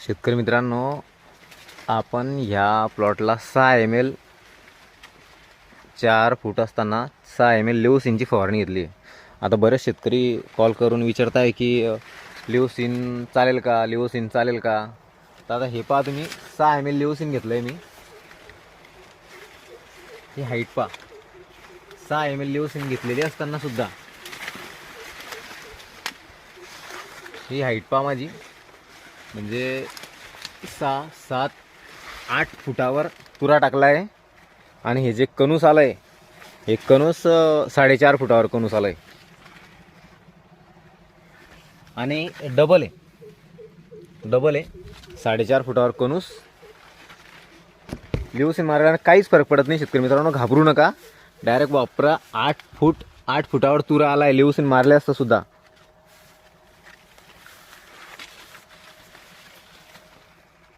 शेतकरी मित्रांनो, आपण ह्या प्लॉटला 6 ml 4 फूट असताना 6 ml लिओसिनची फवारणी घेतली आहे. आता बरेच शेतकरी कॉल करून विचारत आहे की लिओसिन चालेल का, लिओसिन चालेल का. तर आता हे पहा तुम्ही, 6 ml लिओसिन घेतलं आहे मी. ही हाईट पहा, 6 ml लिओसिन घेतलेली असताना सुद्धा ही हाईट पहा माझी, म्हणजे 6, 7, 8 फुटावर तुरा टाकला आहे. आणि हे जे कणूस आलं आहे, हे कणूस 4.5 फुटावर कणूस आलं आहे. आणि डबल आहे 4.5 फुटावर कणूस. लिओसिन मारल्याने काहीच फरक पडत नाही शेतकरी मित्रांनो, घाबरू नका. डायरेक्ट वापरा. 8 फुटावर तुरा आला आहे लिओसिन मारले असतं सुद्धा.